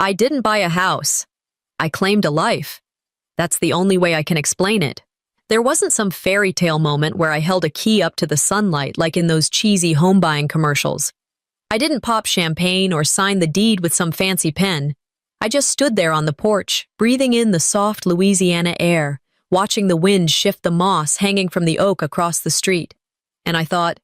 I didn't buy a house. I claimed a life. That's the only way I can explain it. There wasn't some fairy tale moment where I held a key up to the sunlight like in those cheesy home buying commercials. I didn't pop champagne or sign the deed with some fancy pen. I just stood there on the porch, breathing in the soft Louisiana air, watching the wind shift the moss hanging from the oak across the street. And I thought,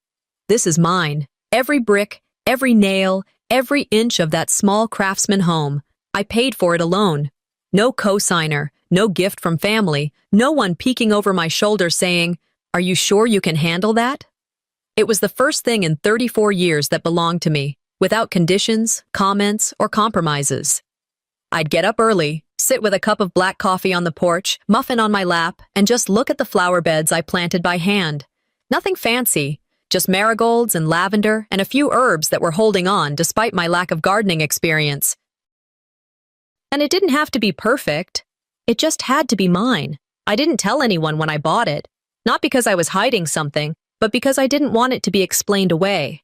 this is mine. Every brick, every nail, every inch of that small craftsman home. I paid for it alone. No cosigner, no gift from family, no one peeking over my shoulder saying, "Are you sure you can handle that?" It was the first thing in 34 years that belonged to me, without conditions, comments, or compromises. I'd get up early, sit with a cup of black coffee on the porch, muffin on my lap, and just look at the flower beds I planted by hand. Nothing fancy, just marigolds and lavender and a few herbs that were holding on despite my lack of gardening experience. And it didn't have to be perfect. It just had to be mine. I didn't tell anyone when I bought it, not because I was hiding something, but because I didn't want it to be explained away.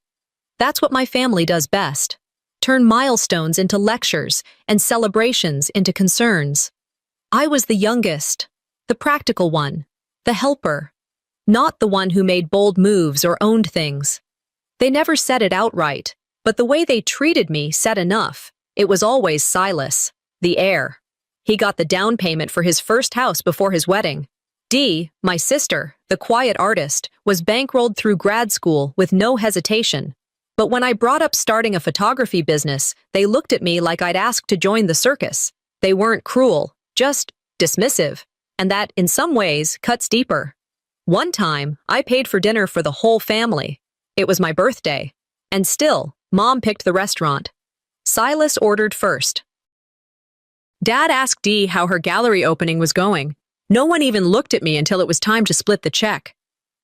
That's what my family does best. Turn milestones into lectures and celebrations into concerns. I was the youngest, the practical one, the helper, not the one who made bold moves or owned things. They never said it outright, but the way they treated me said enough. It was always Silas, the heir. He got the down payment for his first house before his wedding. Dee, my sister, the quiet artist, was bankrolled through grad school with no hesitation. But when I brought up starting a photography business, they looked at me like I'd asked to join the circus. They weren't cruel, just dismissive. And that, in some ways, cuts deeper. One time, I paid for dinner for the whole family. It was my birthday. And still, Mom picked the restaurant. Silas ordered first. Dad asked Dee how her gallery opening was going. No one even looked at me until it was time to split the check.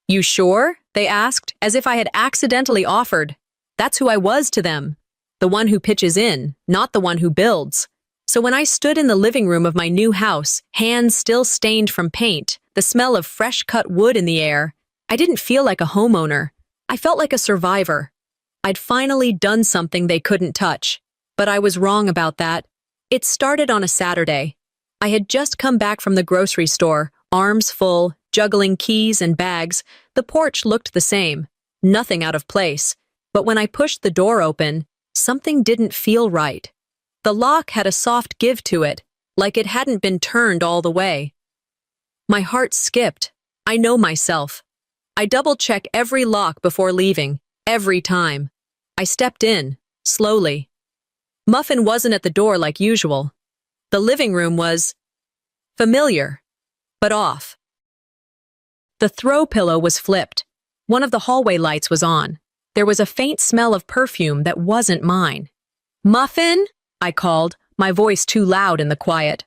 "You sure?" they asked, as if I had accidentally offered. That's who I was to them. The one who pitches in, not the one who builds. So when I stood in the living room of my new house, hands still stained from paint, the smell of fresh-cut wood in the air, I didn't feel like a homeowner. I felt like a survivor. I'd finally done something they couldn't touch. But I was wrong about that. It started on a Saturday. I had just come back from the grocery store, arms full, juggling keys and bags. The porch looked the same. Nothing out of place. But when I pushed the door open, something didn't feel right. The lock had a soft give to it, like it hadn't been turned all the way. My heart skipped. I know myself. I double-check every lock before leaving, every time. I stepped in, slowly. Muffin wasn't at the door like usual. The living room was familiar, but off. The throw pillow was flipped. One of the hallway lights was on. There was a faint smell of perfume that wasn't mine. "Muffin?" I called, my voice too loud in the quiet.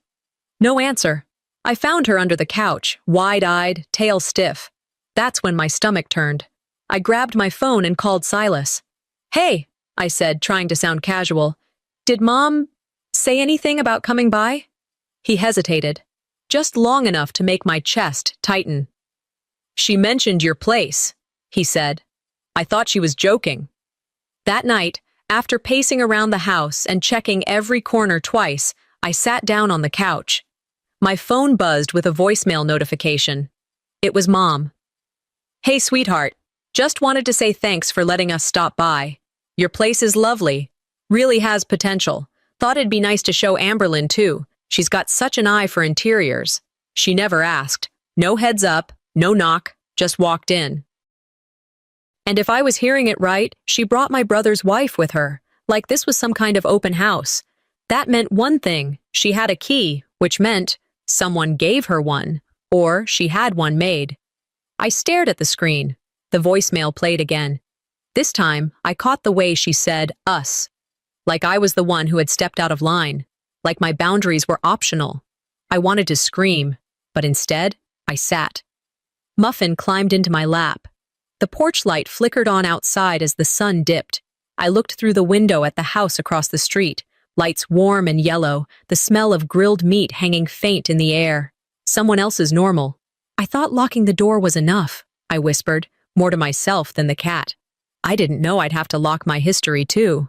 No answer. I found her under the couch, wide-eyed, tail stiff. That's when my stomach turned. I grabbed my phone and called Silas. "Hey," I said, trying to sound casual. "Did Mom say anything about coming by?" He hesitated, just long enough to make my chest tighten. "She mentioned your place," he said. I thought she was joking. That night, after pacing around the house and checking every corner twice, I sat down on the couch. My phone buzzed with a voicemail notification. It was Mom. "Hey, sweetheart. Just wanted to say thanks for letting us stop by. Your place is lovely. Really has potential. Thought it'd be nice to show Amberlyn, too. She's got such an eye for interiors." She never asked. No heads up, no knock, just walked in. And if I was hearing it right, she brought my brother's wife with her, like this was some kind of open house. That meant one thing, she had a key, which meant someone gave her one, or she had one made. I stared at the screen. The voicemail played again. This time, I caught the way she said, "us." Like I was the one who had stepped out of line. Like my boundaries were optional. I wanted to scream, but instead, I sat. Muffin climbed into my lap. The porch light flickered on outside as the sun dipped. I looked through the window at the house across the street, lights warm and yellow, the smell of grilled meat hanging faint in the air. Someone else's normal. "I thought locking the door was enough," I whispered, more to myself than the cat. I didn't know I'd have to lock my history, too.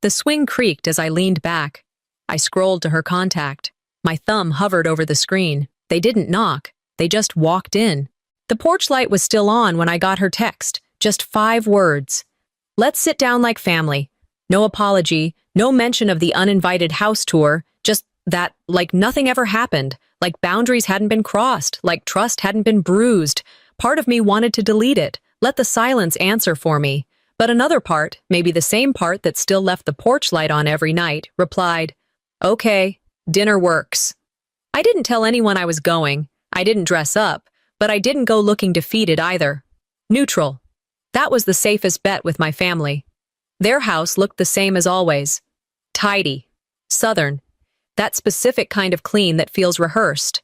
The swing creaked as I leaned back. I scrolled to her contact. My thumb hovered over the screen. They didn't knock. They just walked in. The porch light was still on when I got her text. Just 5 words. Let's sit down like family. No apology, no mention of the uninvited house tour, just that, like nothing ever happened, like boundaries hadn't been crossed, like trust hadn't been bruised. Part of me wanted to delete it, let the silence answer for me. But another part, maybe the same part that still left the porch light on every night, replied, "Okay, dinner works." I didn't tell anyone I was going. I didn't dress up, but I didn't go looking defeated either. Neutral. That was the safest bet with my family. Their house looked the same as always. Tidy. Southern. That specific kind of clean that feels rehearsed.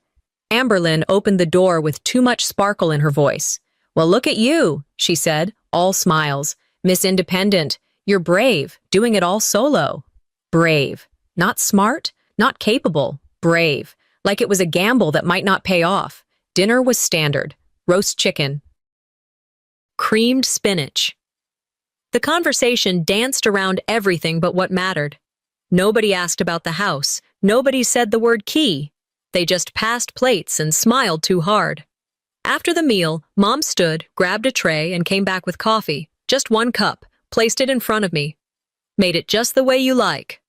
Amberlynn opened the door with too much sparkle in her voice. "Well, look at you," she said, all smiles. "Miss Independent, you're brave, doing it all solo." Brave. Not smart, not capable. Brave. Like it was a gamble that might not pay off. Dinner was standard. Roast chicken. Creamed spinach. The conversation danced around everything but what mattered. Nobody asked about the house. Nobody said the word key. They just passed plates and smiled too hard. After the meal, Mom stood, grabbed a tray, and came back with coffee. Just 1 cup, placed it in front of me. "Made it just the way you like."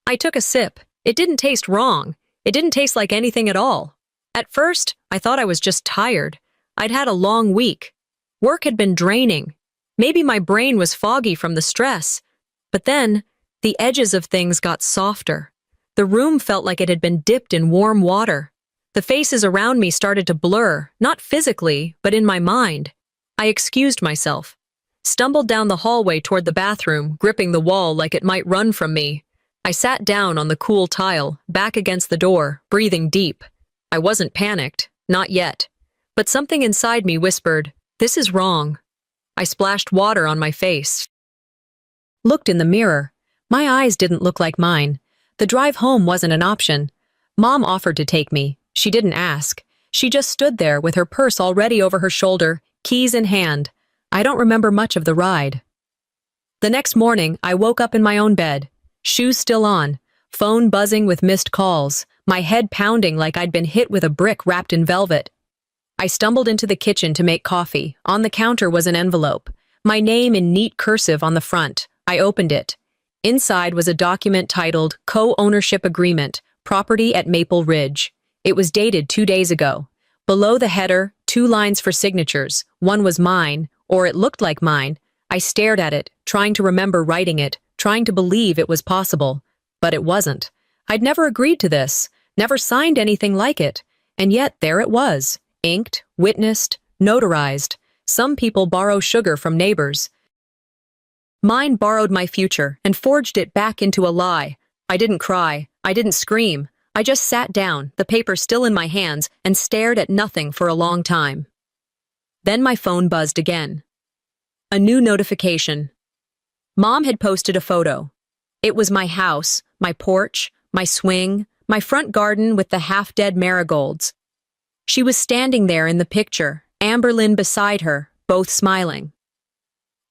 I took a sip. It didn't taste wrong. It didn't taste like anything at all. At first, I thought I was just tired. I'd had a long week. Work had been draining. Maybe my brain was foggy from the stress. But then, the edges of things got softer. The room felt like it had been dipped in warm water. The faces around me started to blur, not physically, but in my mind. I excused myself. Stumbled down the hallway toward the bathroom, gripping the wall like it might run from me. I sat down on the cool tile, back against the door, breathing deep. I wasn't panicked, not yet. But something inside me whispered, "This is wrong." I splashed water on my face. Looked in the mirror. My eyes didn't look like mine. The drive home wasn't an option. Mom offered to take me. She didn't ask. She just stood there with her purse already over her shoulder, keys in hand. I don't remember much of the ride. The next morning, I woke up in my own bed. Shoes still on, phone buzzing with missed calls, my head pounding like I'd been hit with a brick wrapped in velvet. I stumbled into the kitchen to make coffee. On the counter was an envelope. My name in neat cursive on the front. I opened it. Inside was a document titled Co-Ownership Agreement, Property at Maple Ridge. It was dated 2 days ago. Below the header, 2 lines for signatures. One was mine, or it looked like mine. I stared at it, trying to remember writing it, trying to believe it was possible. But it wasn't. I'd never agreed to this, never signed anything like it. And yet there it was, inked, witnessed, notarized. Some people borrow sugar from neighbors. Mine borrowed my future and forged it back into a lie. I didn't cry. I didn't scream. I just sat down, the paper still in my hands, and stared at nothing for a long time. Then my phone buzzed again. A new notification. Mom had posted a photo. It was my house, my porch, my swing, my front garden with the half-dead marigolds. She was standing there in the picture, Amberlynn beside her, both smiling.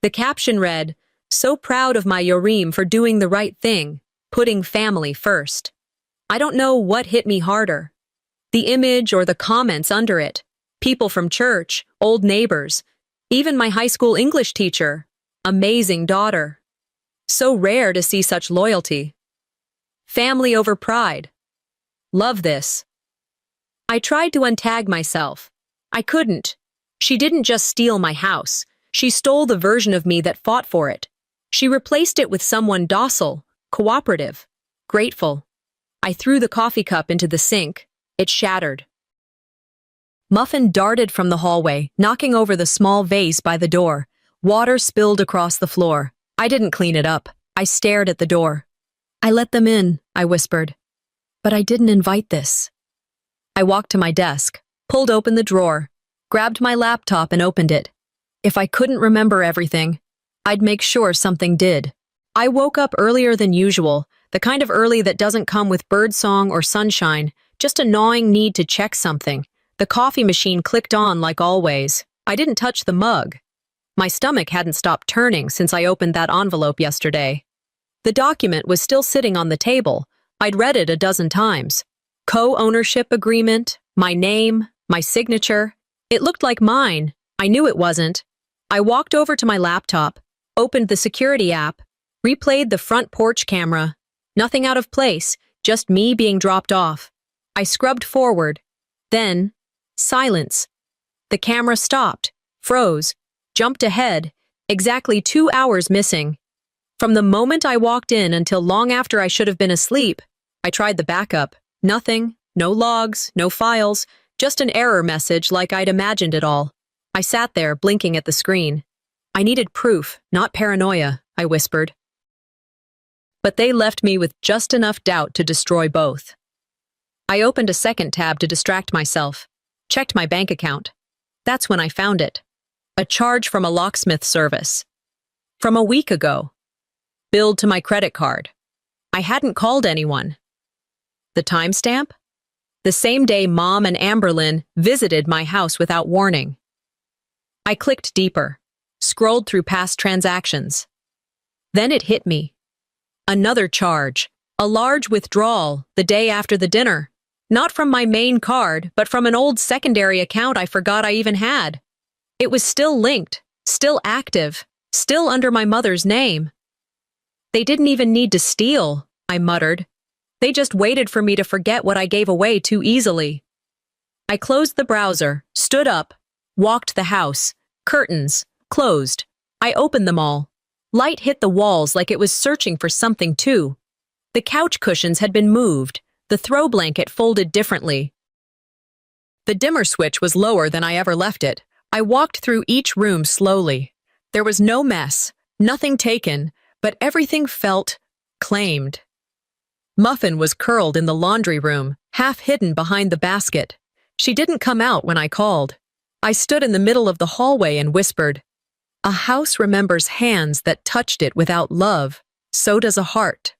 The caption read, "So proud of my Yorim for doing the right thing, putting family first." I don't know what hit me harder. The image or the comments under it. People from church, old neighbors, even my high school English teacher. Amazing daughter. So rare to see such loyalty. Family over pride. Love this. I tried to untag myself. I couldn't. She didn't just steal my house. She stole the version of me that fought for it. She replaced it with someone docile, cooperative, grateful. I threw the coffee cup into the sink. It shattered. Muffin darted from the hallway, knocking over the small vase by the door. Water spilled across the floor. I didn't clean it up. I stared at the door. "I let them in," I whispered. "But I didn't invite this." I walked to my desk, pulled open the drawer, grabbed my laptop and opened it. If I couldn't remember everything, I'd make sure something did. I woke up earlier than usual, the kind of early that doesn't come with birdsong or sunshine, just a gnawing need to check something. The coffee machine clicked on like always. I didn't touch the mug. My stomach hadn't stopped turning since I opened that envelope yesterday. The document was still sitting on the table. I'd read it a dozen times. Co-ownership agreement, my name, my signature. It looked like mine. I knew it wasn't. I walked over to my laptop, opened the security app, replayed the front porch camera. Nothing out of place, just me being dropped off. I scrubbed forward. Then, silence. The camera stopped, froze, jumped ahead, exactly 2 hours missing. From the moment I walked in until long after I should have been asleep, I tried the backup. Nothing, no logs, no files, just an error message like I'd imagined it all. I sat there, blinking at the screen. I needed proof, not paranoia, I whispered. But they left me with just enough doubt to destroy both. I opened a second tab to distract myself, checked my bank account. That's when I found it. A charge from a locksmith service. From a week ago. Billed to my credit card. I hadn't called anyone. The timestamp? The same day Mom and Amberlynn visited my house without warning. I clicked deeper, scrolled through past transactions. Then it hit me. Another charge, a large withdrawal the day after the dinner. Not from my main card, but from an old secondary account I forgot I even had. It was still linked, still active, still under my mother's name. They didn't even need to steal, I muttered. They just waited for me to forget what I gave away too easily. I closed the browser, stood up, walked the house. Curtains, closed. I opened them all. Light hit the walls like it was searching for something too. The couch cushions had been moved, the throw blanket folded differently. The dimmer switch was lower than I ever left it. I walked through each room slowly. There was no mess, nothing taken, but everything felt claimed. Muffin was curled in the laundry room, half hidden behind the basket. She didn't come out when I called. I stood in the middle of the hallway and whispered, "A house remembers hands that touched it without love, so does a heart."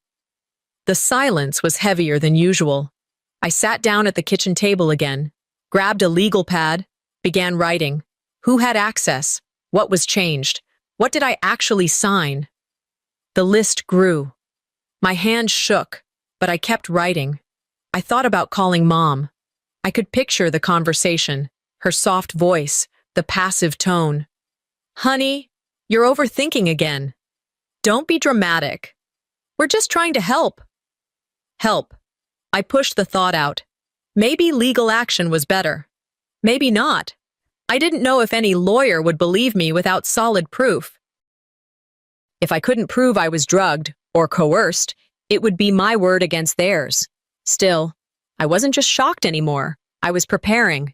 The silence was heavier than usual. I sat down at the kitchen table again, grabbed a legal pad, began writing. Who had access? What was changed? What did I actually sign? The list grew. My hand shook, but I kept writing. I thought about calling Mom. I could picture the conversation, her soft voice, the passive tone. "Honey, you're overthinking again. Don't be dramatic. We're just trying to help." Help. I pushed the thought out. Maybe legal action was better. Maybe not. I didn't know if any lawyer would believe me without solid proof. If I couldn't prove I was drugged or coerced, it would be my word against theirs. Still, I wasn't just shocked anymore. I was preparing.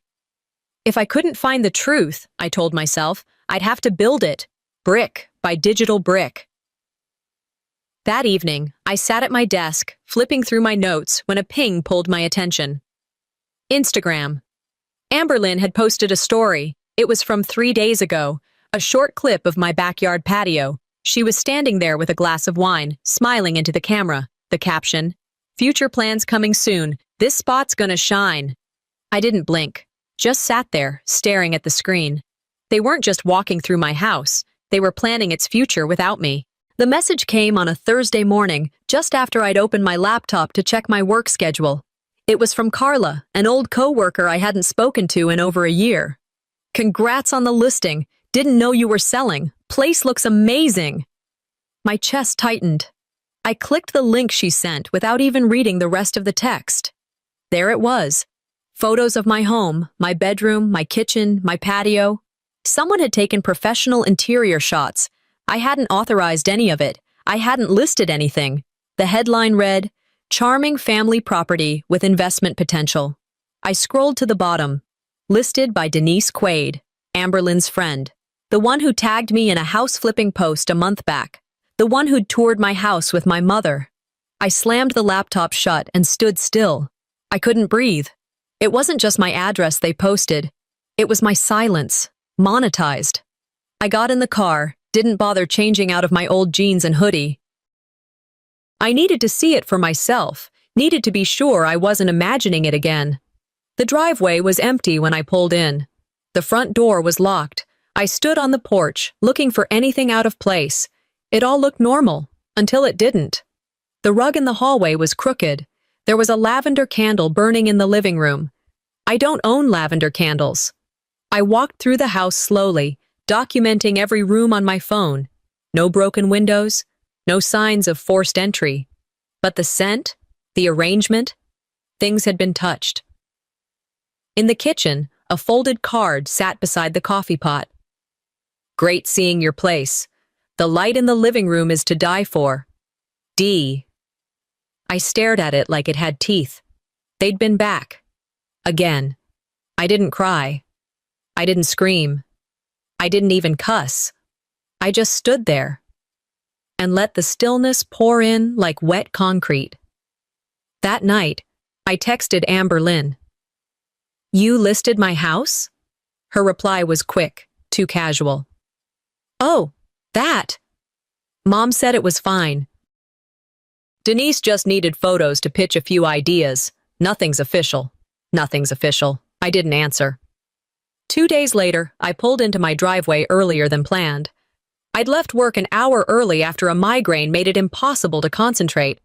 If I couldn't find the truth, I told myself, I'd have to build it, brick by digital brick. That evening, I sat at my desk, flipping through my notes when a ping pulled my attention. Instagram. Amberlynn had posted a story. It was from 3 days ago, a short clip of my backyard patio. She was standing there with a glass of wine, smiling into the camera. The caption, "Future plans coming soon. This spot's gonna shine." I didn't blink, just sat there, staring at the screen. They weren't just walking through my house. They were planning its future without me. The message came on a Thursday morning, just after I'd opened my laptop to check my work schedule. It was from Carla, an old coworker I hadn't spoken to in over a year. "Congrats on the listing. Didn't know you were selling. Place looks amazing." My chest tightened. I clicked the link she sent without even reading the rest of the text. There it was. Photos of my home, my bedroom, my kitchen, my patio. Someone had taken professional interior shots. I hadn't authorized any of it. I hadn't listed anything. The headline read, "Charming family property with investment potential." I scrolled to the bottom. Listed by Denise Quaid, Amberlynn's friend. The one who tagged me in a house-flipping post a month back. The one who'd toured my house with my mother. I slammed the laptop shut and stood still. I couldn't breathe. It wasn't just my address they posted. It was my silence, monetized. I got in the car, didn't bother changing out of my old jeans and hoodie. I needed to see it for myself, needed to be sure I wasn't imagining it again. The driveway was empty when I pulled in. The front door was locked. I stood on the porch, looking for anything out of place. It all looked normal, until it didn't. The rug in the hallway was crooked. There was a lavender candle burning in the living room. I don't own lavender candles. I walked through the house slowly, documenting every room on my phone. No broken windows, no signs of forced entry. But the scent, the arrangement, things had been touched. In the kitchen, a folded card sat beside the coffee pot. Great seeing your place. The light in the living room is to die for. D. I stared at it like it had teeth. They'd been back. Again. I didn't cry. I didn't scream. I didn't even cuss. I just stood there and let the stillness pour in like wet concrete. That night, I texted Amber Lynn. You listed my house? Her reply was quick, too casual. Oh, that. Mom said it was fine. Denise just needed photos to pitch a few ideas. Nothing's official. Nothing's official. I didn't answer. 2 days later, I pulled into my driveway earlier than planned. I'd left work an hour early after a migraine made it impossible to concentrate.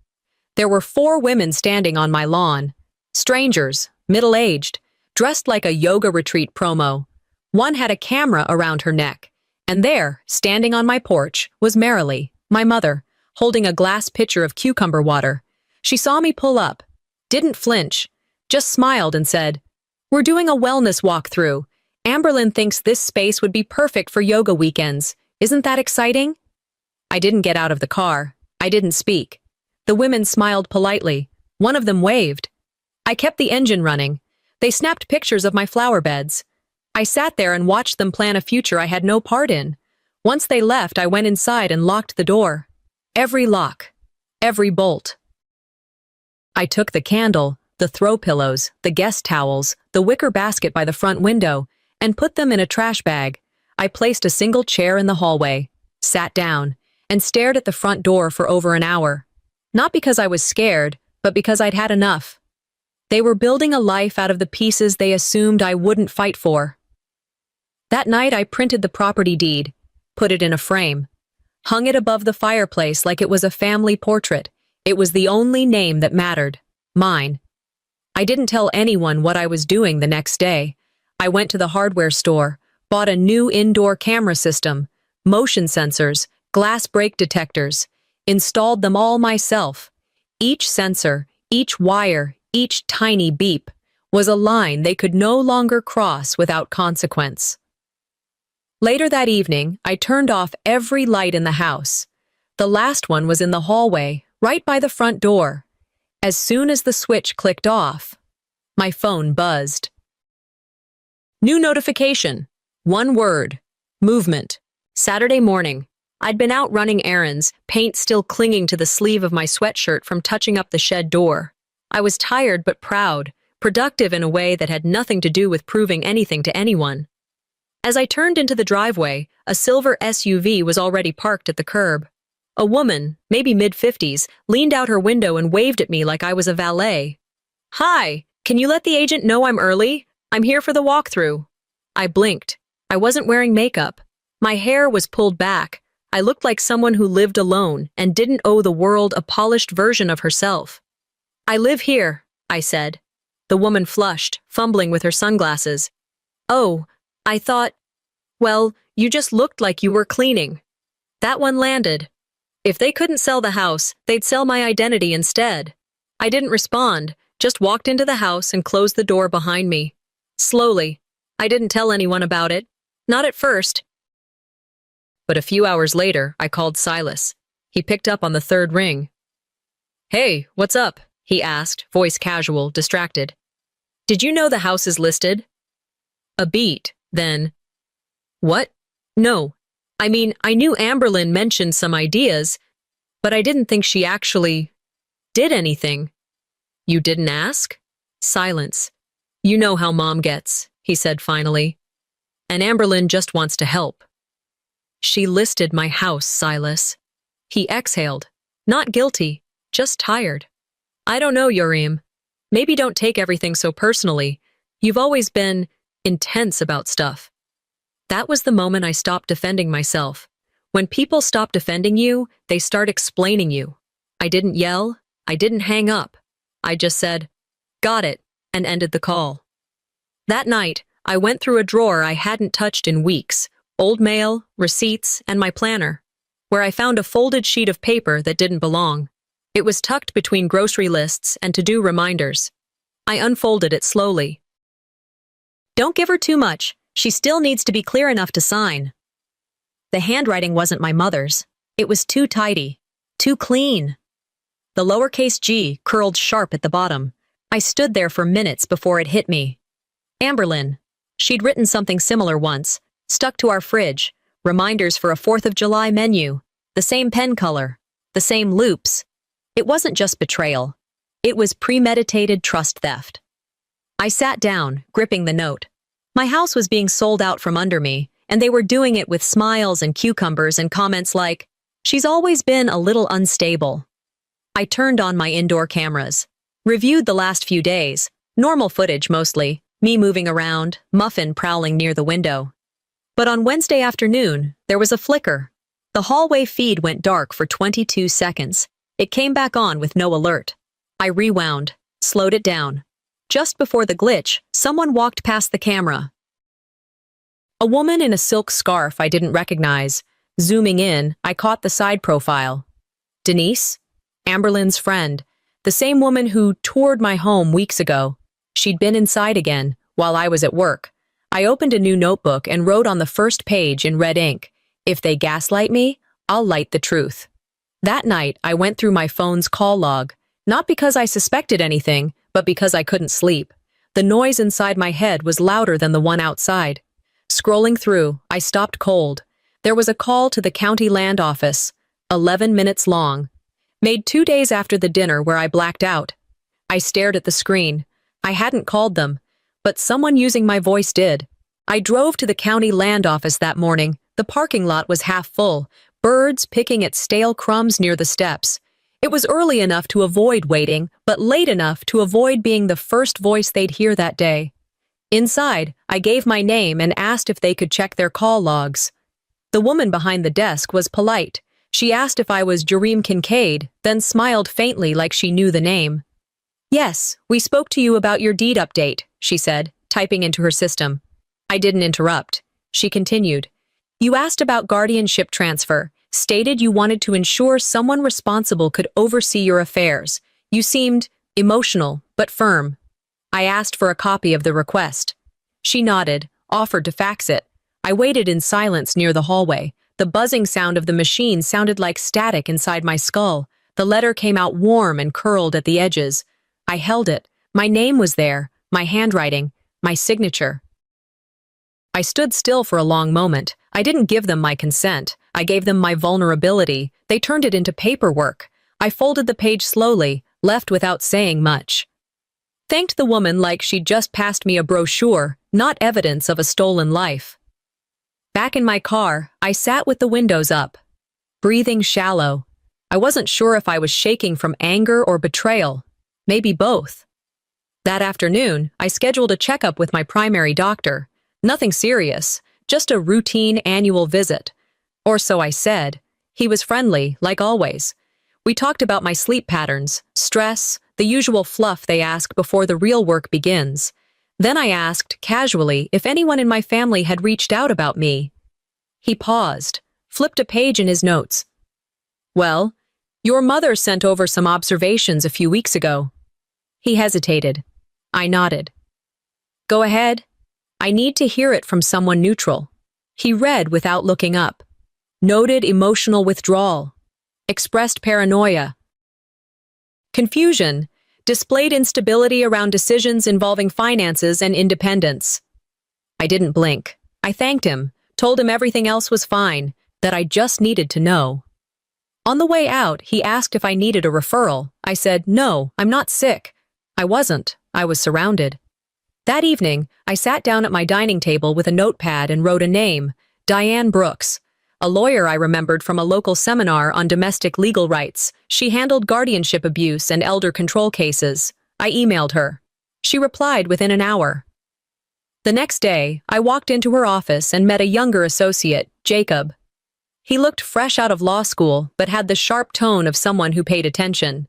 There were 4 women standing on my lawn. Strangers, middle-aged, dressed like a yoga retreat promo. One had a camera around her neck. And there, standing on my porch, was Marilee, my mother, holding a glass pitcher of cucumber water. She saw me pull up, didn't flinch, just smiled and said, We're doing a wellness walkthrough. Amberlyn thinks this space would be perfect for yoga weekends. Isn't that exciting? I didn't get out of the car. I didn't speak. The women smiled politely. One of them waved. I kept the engine running. They snapped pictures of my flower beds. I sat there and watched them plan a future I had no part in. Once they left, I went inside and locked the door. Every lock. Every bolt. I took the candle, the throw pillows, the guest towels, the wicker basket by the front window, and put them in a trash bag. I placed a single chair in the hallway, sat down, and stared at the front door for over an hour. Not because I was scared, but because I'd had enough. They were building a life out of the pieces they assumed I wouldn't fight for. That night I printed the property deed, put it in a frame, hung it above the fireplace like it was a family portrait. It was the only name that mattered, mine. I didn't tell anyone what I was doing the next day. I went to the hardware store, bought a new indoor camera system, motion sensors, glass break detectors, installed them all myself. Each sensor, each wire, each tiny beep was a line they could no longer cross without consequence. Later that evening, I turned off every light in the house. The last one was in the hallway, right by the front door. As soon as the switch clicked off, my phone buzzed. New notification. 1 word. Movement. Saturday morning. I'd been out running errands, paint still clinging to the sleeve of my sweatshirt from touching up the shed door. I was tired but proud, productive in a way that had nothing to do with proving anything to anyone. As I turned into the driveway, a silver SUV was already parked at the curb. A woman, maybe mid-50s, leaned out her window and waved at me like I was a valet. Hi, can you let the agent know I'm early? I'm here for the walkthrough. I blinked. I wasn't wearing makeup. My hair was pulled back. I looked like someone who lived alone and didn't owe the world a polished version of herself. I live here, I said. The woman flushed, fumbling with her sunglasses. Oh, I thought, well, you just looked like you were cleaning. That one landed. If they couldn't sell the house, they'd sell my identity instead. I didn't respond, just walked into the house and closed the door behind me. Slowly. I didn't tell anyone about it. Not at first. But a few hours later, I called Silas. He picked up on the 3rd ring. Hey, what's up? He asked, voice casual, distracted. Did you know the house is listed? A beat, then. What? No. I mean, I knew Amberlyn mentioned some ideas, but I didn't think she actually did anything. You didn't ask? Silence. You know how Mom gets, he said finally. And Amberlyn just wants to help. She listed my house, Silas. He exhaled. Not guilty, just tired. I don't know, Yorim. Maybe don't take everything so personally. You've always been intense about stuff. That was the moment I stopped defending myself. When people stop defending you, they start explaining you. I didn't yell. I didn't hang up. I just said, "Got it," and ended the call. That night, I went through a drawer I hadn't touched in weeks, old mail, receipts, and my planner, where I found a folded sheet of paper that didn't belong. It was tucked between grocery lists and to-do reminders. I unfolded it slowly. "Don't give her too much. She still needs to be clear enough to sign." The handwriting wasn't my mother's. It was too tidy, too clean. The lowercase g curled sharp at the bottom. I stood there for minutes before it hit me. Amberlyn. She'd written something similar once, stuck to our fridge, reminders for a 4th of July menu, the same pen color, the same loops. It wasn't just betrayal. It was premeditated trust theft. I sat down, gripping the note. My house was being sold out from under me, and they were doing it with smiles and cucumbers and comments like, "She's always been a little unstable." I turned on my indoor cameras, reviewed the last few days, normal footage mostly, me moving around, Muffin prowling near the window. But on Wednesday afternoon, there was a flicker. The hallway feed went dark for 22 seconds. It came back on with no alert. I rewound, slowed it down. Just before the glitch, someone walked past the camera. A woman in a silk scarf I didn't recognize. Zooming in, I caught the side profile. Denise? Amberlyn's friend. The same woman who toured my home weeks ago. She'd been inside again, while I was at work. I opened a new notebook and wrote on the first page in red ink, "If they gaslight me, I'll light the truth." That night, I went through my phone's call log, not because I suspected anything, but because I couldn't sleep. The noise inside my head was louder than the one outside. Scrolling through, I stopped cold. There was a call to the county land office, 11 minutes long. Made 2 days after the dinner where I blacked out. I stared at the screen. I hadn't called them, but someone using my voice did. I drove to the county land office that morning. The parking lot was half full, birds picking at stale crumbs near the steps. It was early enough to avoid waiting, but late enough to avoid being the first voice they'd hear that day. Inside, I gave my name and asked if they could check their call logs. The woman behind the desk was polite. She asked if I was Jareem Kincaid, then smiled faintly like she knew the name. "Yes, we spoke to you about your deed update," she said, typing into her system. I didn't interrupt. She continued. "You asked about guardianship transfer, stated you wanted to ensure someone responsible could oversee your affairs. You seemed emotional, but firm. I asked for a copy of the request. She nodded, offered to fax it. I waited in silence near the hallway. The buzzing sound of the machine sounded like static inside my skull. The letter came out warm and curled at the edges. I held it. My name was there, my handwriting, my signature. I stood still for a long moment. I didn't give them my consent. I gave them my vulnerability. They turned it into paperwork. I folded the page slowly, left without saying much. Thanked the woman like she'd just passed me a brochure, not evidence of a stolen life. Back in my car, I sat with the windows up, breathing shallow. I wasn't sure if I was shaking from anger or betrayal, maybe both. That afternoon, I scheduled a checkup with my primary doctor. Nothing serious, just a routine annual visit. Or so I said. He was friendly, like always. We talked about my sleep patterns, stress, the usual fluff they ask before the real work begins. Then I asked, casually, if anyone in my family had reached out about me. He paused, flipped a page in his notes. "Well, your mother sent over some observations a few weeks ago." He hesitated. I nodded. "Go ahead. I need to hear it from someone neutral." He read without looking up. Noted emotional withdrawal. Expressed paranoia. Confusion. Displayed instability around decisions involving finances and independence. I didn't blink. I thanked him, told him everything else was fine, that I just needed to know. On the way out, he asked if I needed a referral. I said, "No, I'm not sick." I wasn't. I was surrounded. That evening, I sat down at my dining table with a notepad and wrote a name, Diane Brooks, a lawyer I remembered from a local seminar on domestic legal rights. She handled guardianship abuse and elder control cases. I emailed her. She replied within an hour. The next day, I walked into her office and met a younger associate, Jacob. He looked fresh out of law school, but had the sharp tone of someone who paid attention.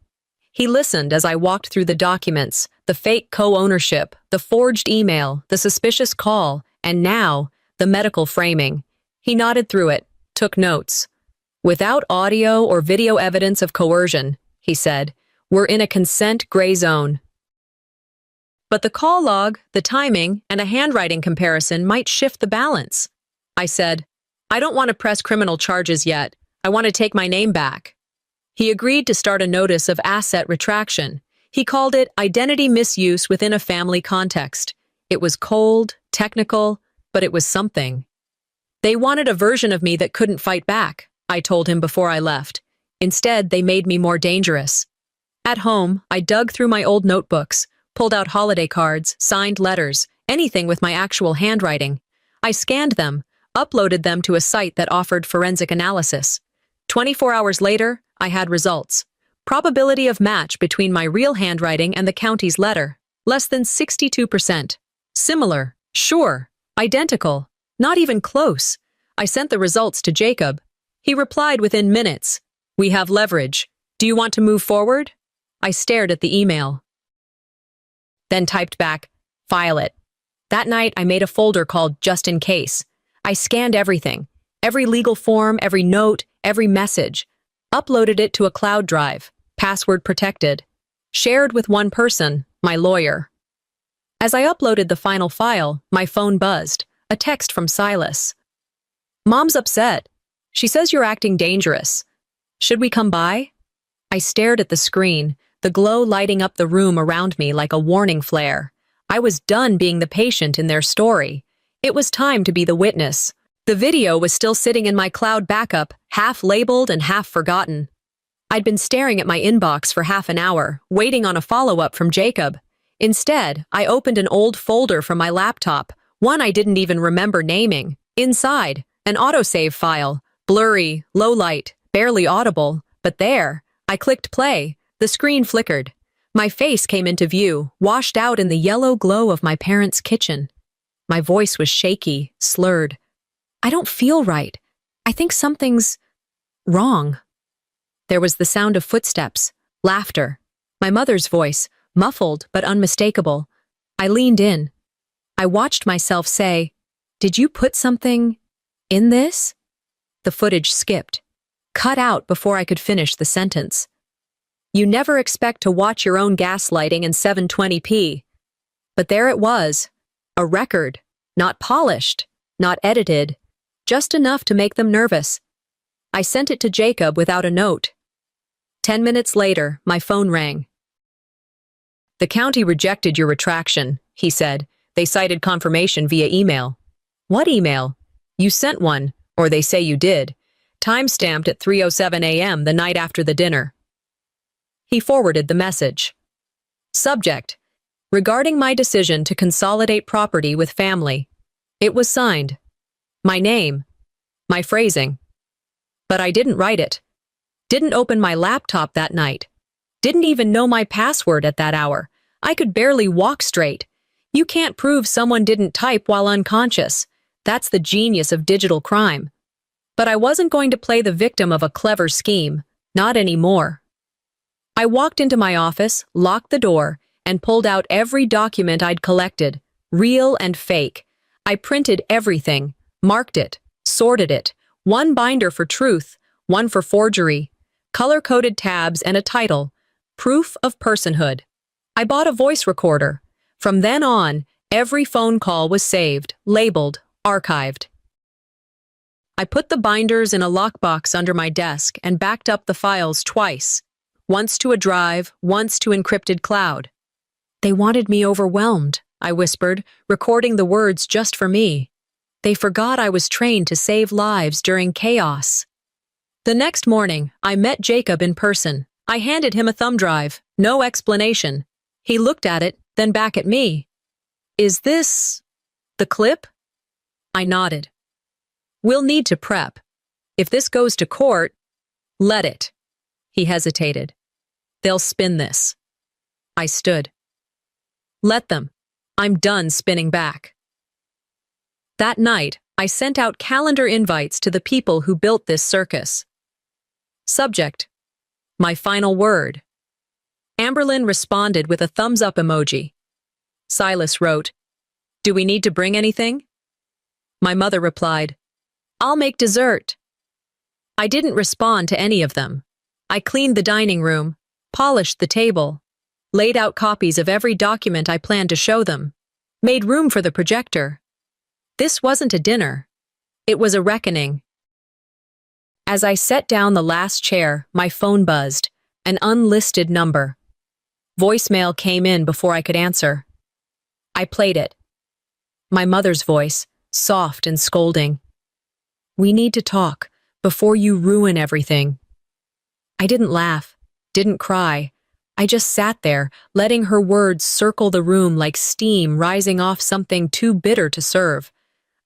He listened as I walked through the documents, the fake co-ownership, the forged email, the suspicious call, and now, the medical framing. He nodded through it, took notes. Without audio or video evidence of coercion, he said, we're in a consent gray zone. But the call log, the timing, and a handwriting comparison might shift the balance. I said, I don't want to press criminal charges yet. I want to take my name back. He agreed to start a notice of asset retraction. He called it identity misuse within a family context. It was cold, technical, but it was something. They wanted a version of me that couldn't fight back, I told him before I left. Instead, they made me more dangerous. At home, I dug through my old notebooks, pulled out holiday cards, signed letters, anything with my actual handwriting. I scanned them, uploaded them to a site that offered forensic analysis. 24 hours later, I had results. Probability of match between my real handwriting and the county's letter. Less than 62%. Similar. Sure. Identical. Not even close. I sent the results to Jacob. He replied within minutes. We have leverage. Do you want to move forward? I stared at the email. Then typed back, file it. That night, I made a folder called Just in Case. I scanned everything. Every legal form, every note, every message. Uploaded it to a cloud drive, password protected. Shared with one person, my lawyer. As I uploaded the final file, my phone buzzed. A text from Silas. Mom's upset. She says you're acting dangerous. Should we come by? I stared at the screen, the glow lighting up the room around me like a warning flare. I was done being the patient in their story. It was time to be the witness. The video was still sitting in my cloud backup, half labeled and half forgotten. I'd been staring at my inbox for half an hour, waiting on a follow-up from Jacob. Instead, I opened an old folder from my laptop, one I didn't even remember naming. Inside, an autosave file, blurry, low light, barely audible, but there. I clicked play. The screen flickered. My face came into view, washed out in the yellow glow of my parents' kitchen. My voice was shaky, slurred. I don't feel right. I think something's wrong. There was the sound of footsteps, laughter. My mother's voice, muffled but unmistakable. I leaned in. I watched myself say, "Did you put something in this?" The footage skipped, cut out before I could finish the sentence. You never expect to watch your own gaslighting in 720p. But there it was, a record, not polished, not edited, just enough to make them nervous. I sent it to Jacob without a note. 10 minutes later, my phone rang. The county rejected your retraction, he said. They cited confirmation via email. What email? You sent one, or they say you did. Time-stamped at 3:07 a.m. the night after the dinner. He forwarded the message. Subject: regarding my decision to consolidate property with family. It was signed. My name. My phrasing. But I didn't write it. Didn't open my laptop that night. Didn't even know my password at that hour. I could barely walk straight. You can't prove someone didn't type while unconscious. That's the genius of digital crime. But I wasn't going to play the victim of a clever scheme. Not anymore. I walked into my office, locked the door, and pulled out every document I'd collected, real and fake. I printed everything, marked it, sorted it, one binder for truth, one for forgery, color-coded tabs and a title, Proof of Personhood. I bought a voice recorder. From then on, every phone call was saved, labeled, archived. I put the binders in a lockbox under my desk and backed up the files twice, once to a drive, once to encrypted cloud. They wanted me overwhelmed, I whispered, recording the words just for me. They forgot I was trained to save lives during chaos. The next morning, I met Jacob in person. I handed him a thumb drive, no explanation. He looked at it, then back at me. Is this the clip? I nodded. We'll need to prep. If this goes to court, let it. He hesitated. They'll spin this. I stood. Let them. I'm done spinning back. That night, I sent out calendar invites to the people who built this circus. Subject: my final word. Amberlynn responded with a thumbs-up emoji. Silas wrote, "Do we need to bring anything?" My mother replied, "I'll make dessert." I didn't respond to any of them. I cleaned the dining room, polished the table, laid out copies of every document I planned to show them, made room for the projector. This wasn't a dinner. It was a reckoning. As I set down the last chair, my phone buzzed, an unlisted number. Voicemail came in before I could answer. I played it. My mother's voice, soft and scolding. "We need to talk before you ruin everything." I didn't laugh, didn't cry. I just sat there, letting her words circle the room like steam rising off something too bitter to serve.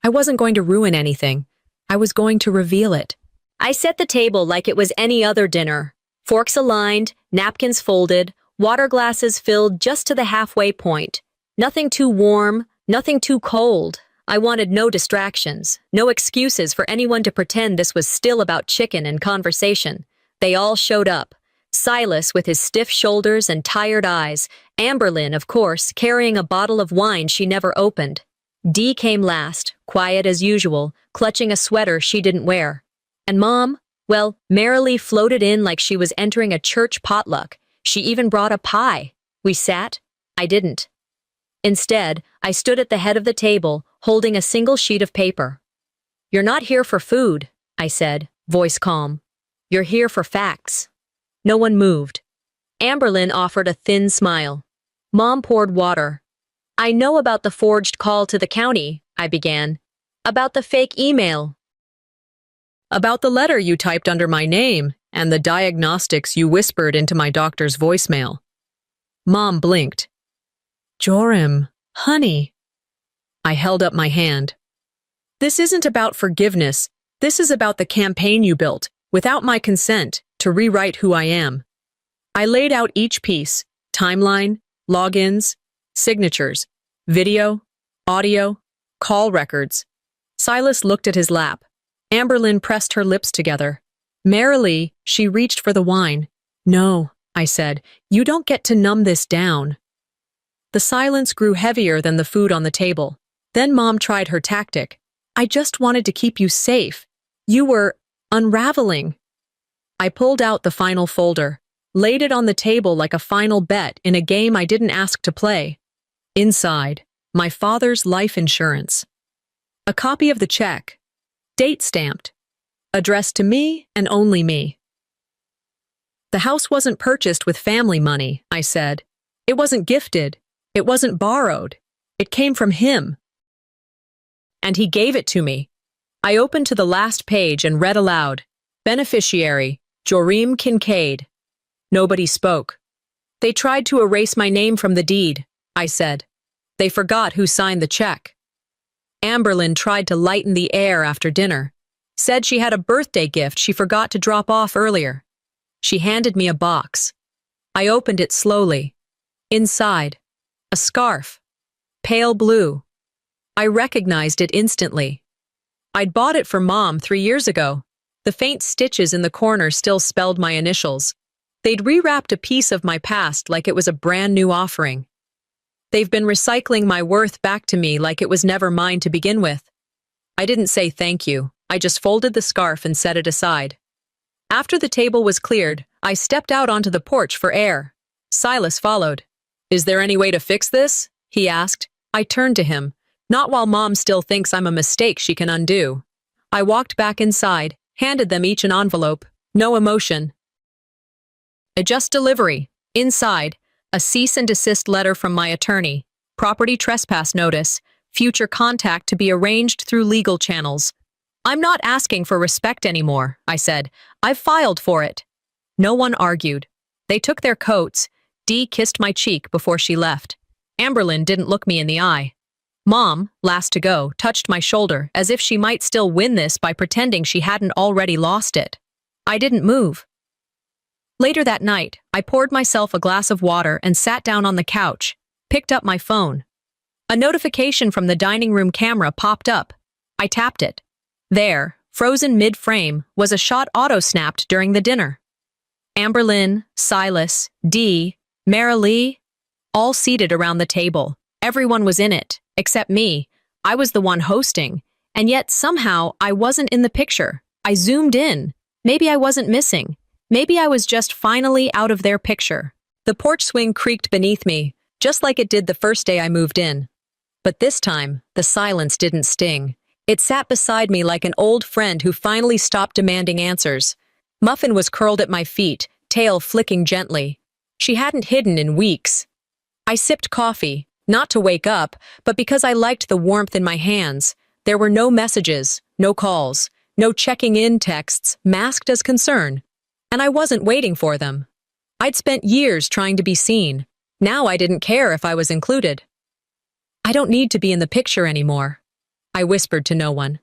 I wasn't going to ruin anything. I was going to reveal it. I set the table like it was any other dinner. Forks aligned, napkins folded, water glasses filled just to the halfway point. Nothing too warm, nothing too cold. I wanted no distractions, no excuses for anyone to pretend this was still about chicken and conversation. They all showed up. Silas with his stiff shoulders and tired eyes. Amberlynn, of course, carrying a bottle of wine she never opened. Dee came last, quiet as usual, clutching a sweater she didn't wear. And Mom, well, merrily floated in like she was entering a church potluck. She even brought a pie. We sat. I didn't. Instead, I stood at the head of the table, holding a single sheet of paper. "You're not here for food," I said, voice calm. "You're here for facts." No one moved. Amberlynn offered a thin smile. Mom poured water. "I know about the forged call to the county," I began. "About the fake email. About the letter you typed under my name and the diagnostics you whispered into my doctor's voicemail." Mom blinked. "Joram, honey." I held up my hand. "This isn't about forgiveness. This is about the campaign you built, without my consent, to rewrite who I am." I laid out each piece: timeline, logins, signatures, video, audio, call records. Silas looked at his lap. Amberlynn pressed her lips together. Merrily, she reached for the wine. "No," I said, "you don't get to numb this down." The silence grew heavier than the food on the table. Then Mom tried her tactic. "I just wanted to keep you safe. You were unraveling." I pulled out the final folder, laid it on the table like a final bet in a game I didn't ask to play. Inside, my father's life insurance. A copy of the check, date stamped, addressed to me and only me. "The house wasn't purchased with family money," I said. "It wasn't gifted. It wasn't borrowed. It came from him. And he gave it to me." I opened to the last page and read aloud, "Beneficiary, Joram Kincaid." Nobody spoke. "They tried to erase my name from the deed," I said. "They forgot who signed the check." Amberlynn tried to lighten the air after dinner. Said she had a birthday gift she forgot to drop off earlier. She handed me a box. I opened it slowly. Inside, a scarf. Pale blue. I recognized it instantly. I'd bought it for Mom 3 years ago. The faint stitches in the corner still spelled my initials. They'd rewrapped a piece of my past like it was a brand new offering. They've been recycling my worth back to me like it was never mine to begin with. I didn't say thank you. I just folded the scarf and set it aside. After the table was cleared, I stepped out onto the porch for air. Silas followed. "Is there any way to fix this?" he asked. I turned to him. "Not while Mom still thinks I'm a mistake she can undo." I walked back inside, handed them each an envelope. No emotion. Adjust delivery. Inside, a cease and desist letter from my attorney. Property trespass notice. Future contact to be arranged through legal channels. "I'm not asking for respect anymore," I said. "I've filed for it." No one argued. They took their coats. Dee kissed my cheek before she left. Amberlynn didn't look me in the eye. Mom, last to go, touched my shoulder as if she might still win this by pretending she hadn't already lost it. I didn't move. Later that night, I poured myself a glass of water and sat down on the couch, picked up my phone. A notification from the dining room camera popped up. I tapped it. There, frozen mid-frame, was a shot auto-snapped during the dinner. Amberlynn, Silas, Dee, Mara Lee, all seated around the table. Everyone was in it, except me. I was the one hosting, and yet somehow I wasn't in the picture. I zoomed in. Maybe I wasn't missing. Maybe I was just finally out of their picture. The porch swing creaked beneath me, just like it did the first day I moved in. But this time, the silence didn't sting. It sat beside me like an old friend who finally stopped demanding answers. Muffin was curled at my feet, tail flicking gently. She hadn't hidden in weeks. I sipped coffee, not to wake up, but because I liked the warmth in my hands. There were no messages, no calls, no checking in texts, masked as concern. And I wasn't waiting for them. I'd spent years trying to be seen. Now I didn't care if I was included. I don't need to be in the picture anymore, I whispered to no one.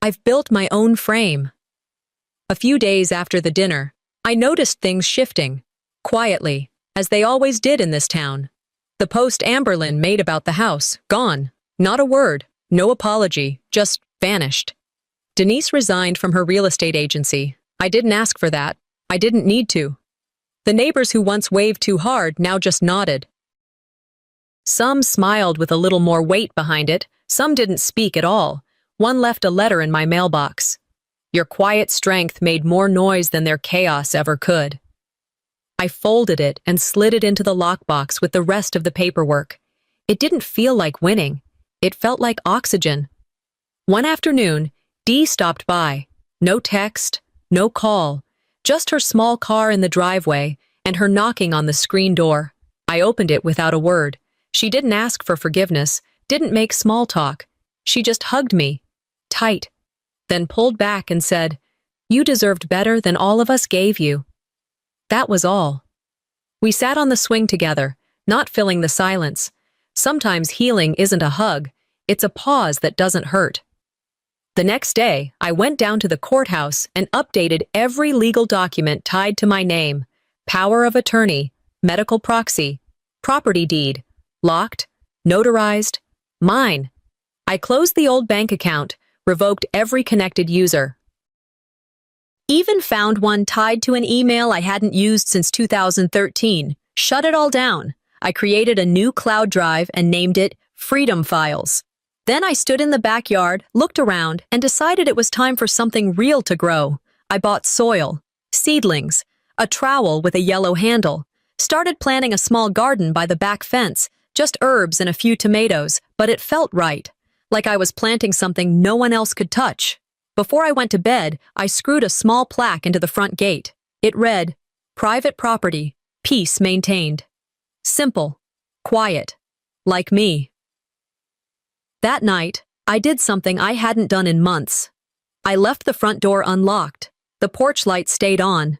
I've built my own frame. A few days after the dinner, I noticed things shifting, quietly, as they always did in this town. The post Amberlyn made about the house, gone. Not a word, no apology, just vanished. Denise resigned from her real estate agency. I didn't ask for that. I didn't need to. The neighbors who once waved too hard now just nodded. Some smiled with a little more weight behind it, some didn't speak at all. One left a letter in my mailbox. Your quiet strength made more noise than their chaos ever could. I folded it and slid it into the lockbox with the rest of the paperwork. It didn't feel like winning. It felt like oxygen. One afternoon, Dee stopped by. No text, no call, just her small car in the driveway and her knocking on the screen door. I opened it without a word. She didn't ask for forgiveness, didn't make small talk. She just hugged me, tight, then pulled back and said, "You deserved better than all of us gave you." That was all. We sat on the swing together, not filling the silence. Sometimes healing isn't a hug, it's a pause that doesn't hurt. The next day, I went down to the courthouse and updated every legal document tied to my name: power of attorney, medical proxy, property deed, locked, notarized, mine. I closed the old bank account, revoked every connected user. Even found one tied to an email I hadn't used since 2013. Shut it all down. I created a new cloud drive and named it Freedom Files. Then I stood in the backyard, looked around, and decided it was time for something real to grow. I bought soil, seedlings, a trowel with a yellow handle, started planting a small garden by the back fence, just herbs and a few tomatoes, but it felt right, like I was planting something no one else could touch. Before I went to bed, I screwed a small plaque into the front gate. It read, "Private property, peace maintained." Simple, quiet, like me. That night, I did something I hadn't done in months. I left the front door unlocked. The porch light stayed on.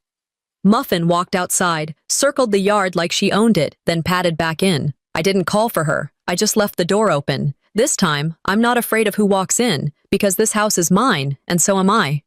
Muffin walked outside, circled the yard like she owned it, then padded back in. I didn't call for her. I just left the door open. This time, I'm not afraid of who walks in, because this house is mine, and so am I.